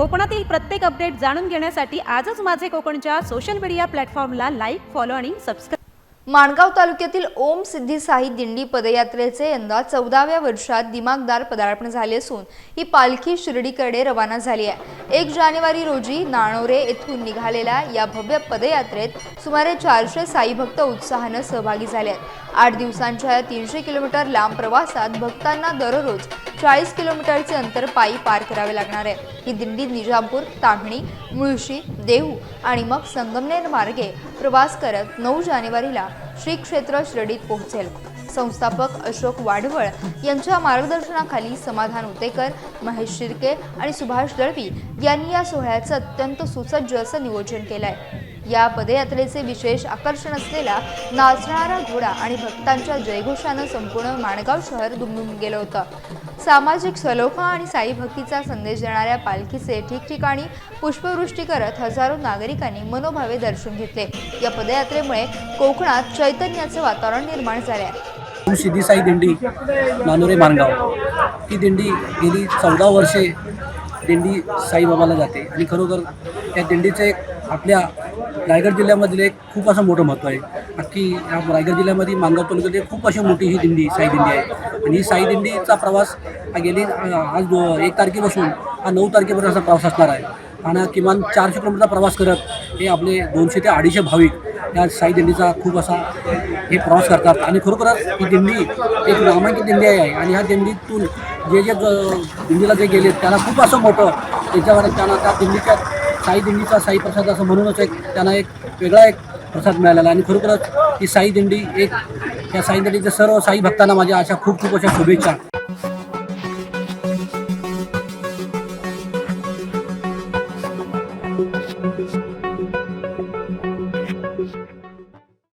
कोकणातील प्रत्येक अपडेट जाणून घेण्यासाठी आजच माझे कोकणच्या सोशल मीडिया प्लॅटफॉर्मला लाईक, फॉलो आणि सबस्क्राईब. माणगाव तालुक्यातील ओम सिद्धी साई दिंडी पदयात्रेचे यंदा 14व्या वर्षात दिमागदार पदार्पण झाले असून ही पालखी शिर्डीकडे रवाना झाली आहे। 1 जानेवारी रोजी नाणोरे येथून निघालेल्या या भव्य पदयात्रेत सुमारे 400 साई भक्त उत्साहाने सहभागी झाले आहेत। 8 दिवसांच्या 300 किलोमीटर लांब प्रवासात भक्तांना दररोज 40 किलोमीटरचे अंतर पायी पार करावे लागणार आहे। ही दिंडी निजामपूर, ताम्हिणी, मुळशी, देहू आणि मग संगमनेर मार्गे प्रवास करत 9 जानेवारीला श्री क्षेत्र शिर्डीत पोहोचेल। संस्थापक अशोक वाढवळ यांच्या मार्गदर्शनाखाली समाधान उतेकर, महेश शिर्के आणि सुभाष दळवी यांनी या सोहळ्याचं अत्यंत सुसज्ज असं नियोजन केलं आहे। या पदयात्रेचे विशेष आकर्षण असलेला नाचणारा घोडा आणि भक्तांच्या जयघोषानं संपूर्ण माणगाव शहर दुमदुमून गेलं होतं। सामाजिक सलोखा आणि साई भक्तीचा संदेश देणाऱ्या पालखीचे ठिकठिकाणी पुष्पवृष्टी करत हजारो नागरिकांनी मनोभावे दर्शन घेतले। या पदयात्रेमुळे कोकणात चैतन्याचे वातावरण निर्माण झाले आहे। ओम सिद्धी साई दिंडी नानोरे माणगाव ही दिंडी गेली 14 वर्षे दिंडी साईबाबाला जाते आणि खरोखर त्या दिंडीचं एक आपल्या रायगड जिल्ह्यामधले एक खूप असं मोठं महत्त्व आहे। अख्खी या रायगड जिल्ह्यामध्ये माणगाव तालुक्यात खूप अशी मोठी ही दिंडी साई दिंडी आहे आणि ही साई दिंडीचा प्रवास हा गेली आज 1 तारखेपासून 9 तारखेपर्यंत असा प्रवास असणार आहे आणि किमान 400 किलोमीटर प्रवास करत हे आपले 200 ते 250 भाविक या साई दिंडीचा खूप असा हे प्रवास करतात आणि खरोखरच ही दिंडी एक नामांकित दिंडी आहे आणि ह्या दिंडीतून जे दिंडीला जे गेले त्यांना खूप असं मोठं त्याच्यावर त्यांना त्या दिंडीच्या साई दिंडीचा साई प्रसाद असं म्हणूनच त्यांना एक वेगळा प्रसाद मिळालेला आणि खरोखरच ही साई दिंडी या साई दिंडीच्या सर्व साई भक्तांना माझ्या अशा खूप अशा शुभेच्छा। Thank you.